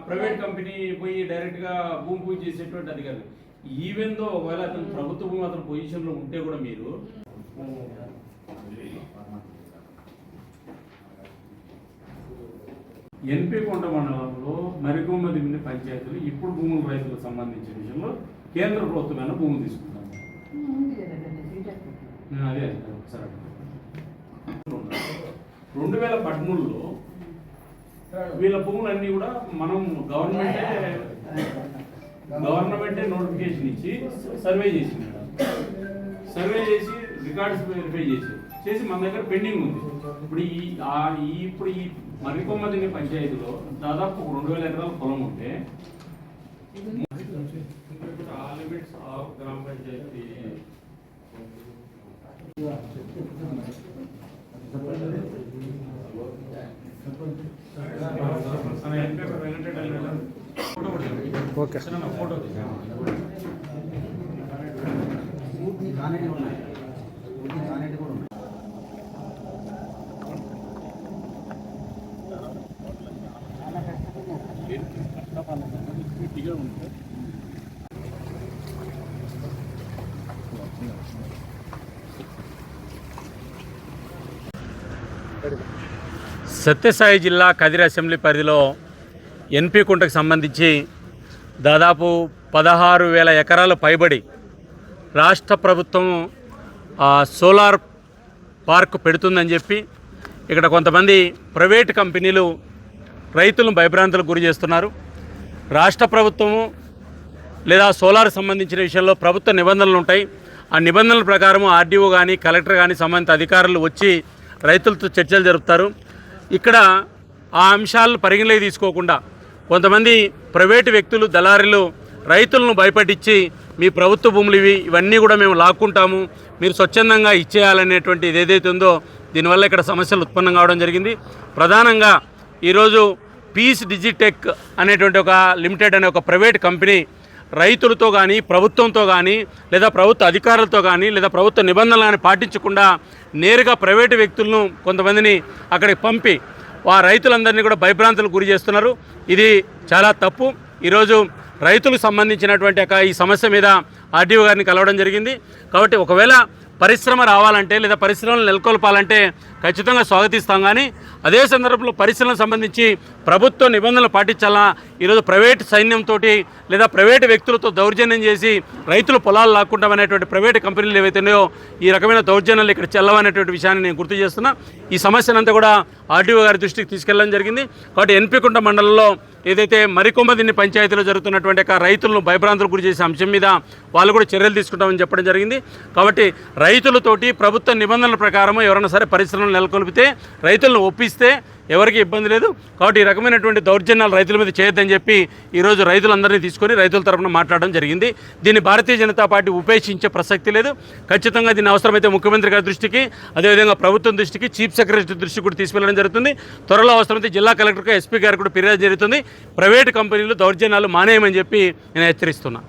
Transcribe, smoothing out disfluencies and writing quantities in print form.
Private company పోయి డైరెక్ట్గా భూమి పూజ చేసేటువంటి అది కాదు. ఈవెన్ దో ఒకవేళ అతను ప్రభుత్వ భూమి అతను పొజిషన్లో ఉంటే కూడా మీరు ఎన్పి కొండ మండలంలో మరికొమ్మది పంచాయతీలు ఇప్పుడు భూముల రైతులకు సంబంధించిన విషయంలో కేంద్ర ప్రభుత్వమైన భూములు తీసుకుంటాం. అదే సరే 2013లో వీళ్ళ భూములన్నీ కూడా మనం గవర్నమెంటే నోటిఫికేషన్ ఇచ్చి సర్వే చేసింది. సర్వే చేసి రికార్డ్స్ వెరిఫై చేసి మన దగ్గర పెండింగ్ ఉంది. ఇప్పుడు ఈ మరికొమ్మది పంచాయతీలో దాదాపు 2000 ఎకరాల పొలం ఉంటే ఆ లిమిట్స్ ఆఫ్ గ్రామ పంచాయతీ ఓకే ఫోటో గట్టిగా ఉంటుంది. సత్యసాయి జిల్లా కదిరి అసెంబ్లీ పరిధిలో ఎన్పి కుంటకు సంబంధించి దాదాపు 16,000 ఎకరాలు పైబడి రాష్ట్ర ప్రభుత్వం సోలార్ పార్క్ పెడుతుందని చెప్పి ఇక్కడ కొంతమంది ప్రైవేట్ కంపెనీలు రైతులను భయభ్రాంతులకు గురి చేస్తున్నారు. రాష్ట్ర ప్రభుత్వము లేదా సోలార్ సంబంధించిన విషయంలో ప్రభుత్వ నిబంధనలు ఉంటాయి. ఆ నిబంధనల ప్రకారం ఆర్డీఓ కానీ కలెక్టర్ కానీ సంబంధిత అధికారులు వచ్చి రైతులతో చర్చలు జరుపుతారు. ఇక్కడ ఆ అంశాలను పరిగణలోకి తీసుకోకుండా కొంతమంది ప్రైవేటు వ్యక్తులు దళారీలు రైతులను భయపట్టించి మీ ప్రభుత్వ భూములు ఇవన్నీ కూడా మేము లాక్కుంటాము, మీరు స్వచ్ఛందంగా ఇచ్చేయాలనేటువంటి ఏదైతే ఉందో దీనివల్ల ఇక్కడ సమస్యలు ఉత్పన్నం కావడం జరిగింది. ప్రధానంగా ఈరోజు పీస్ డిజిటెక్ అనేటువంటి ఒక లిమిటెడ్ అనే ఒక ప్రైవేట్ కంపెనీ రైతులతో కానీ ప్రభుత్వంతో కానీ లేదా ప్రభుత్వ అధికారులతో కానీ లేదా ప్రభుత్వ నిబంధనలు కానీ పాటించకుండా నేరుగా ప్రైవేటు వ్యక్తులను కొంతమందిని అక్కడికి పంపి ఆ రైతులందరినీ కూడా భయభ్రాంతులకు గురి చేస్తున్నారు. ఇది చాలా తప్పు. ఈరోజు రైతులకు సంబంధించినటువంటి ఈ సమస్య మీద ఆర్డీఓ గారిని కలవడం జరిగింది. కాబట్టి ఒకవేళ పరిశ్రమ రావాలంటే లేదా పరిశ్రమలు నెలకొల్పాలంటే ఖచ్చితంగా స్వాగతిస్తాం. కానీ అదే సందర్భంలో పరిశ్రమలకు సంబంధించి ప్రభుత్వ నిబంధనలు పాటించాలా. ఈరోజు ప్రైవేటు సైన్యంతో లేదా ప్రైవేటు వ్యక్తులతో దౌర్జన్యం చేసి రైతులు పొలాలు లాక్కుంటామనేటువంటి ప్రైవేటు కంపెనీలు ఏవైతున్నాయో ఈ రకమైన దౌర్జన్యాలు ఇక్కడ చెల్లవనేటువంటి విషయాన్ని నేను గుర్తు చేస్తున్నా. ఈ సమస్యనంతా కూడా ఆర్డీఓ గారి దృష్టికి తీసుకెళ్లడం జరిగింది. కాబట్టి ఎన్పి కుంట మండలంలో ఏదైతే మరికొమ్మదిన్ని పంచాయతీలో జరుగుతున్నటువంటి రైతులను భయభ్రాంతులకు గురి చేసే అంశం మీద వాళ్ళు కూడా చర్యలు తీసుకుంటామని చెప్పడం జరిగింది. కాబట్టి రైతులతోటి ప్రభుత్వ నిబంధనల ప్రకారం ఎవరైనా సరే పరిశ్రమలు నెలకొల్పితే రైతులను ఒప్పిస్తే ఎవరికి ఇబ్బంది లేదు. కాబట్టి ఈ రకమైనటువంటి దౌర్జన్యాలు రైతుల మీద చేయొద్దని చెప్పి ఈరోజు రైతులందరినీ తీసుకొని రైతుల తరఫున మాట్లాడడం జరిగింది. దీన్ని భారతీయ జనతా పార్టీ ఉపేక్షించే ప్రసక్తి లేదు. ఖచ్చితంగా దీన్ని అవసరమైతే ముఖ్యమంత్రి గారి దృష్టికి, అదేవిధంగా ప్రభుత్వం దృష్టికి, చీఫ్ సెక్రటరీ దృష్టికి కూడా తీసుకెళ్లడం జరుగుతుంది. త్వరలో అవసరమైతే జిల్లా కలెక్టర్కి, ఎస్పీ గారికి కూడా ఫిర్యాదు జరుగుతుంది. ప్రైవేటు కంపెనీలు దౌర్జన్యాలు మానేయమని చెప్పి నేను హెచ్చరిస్తున్నా.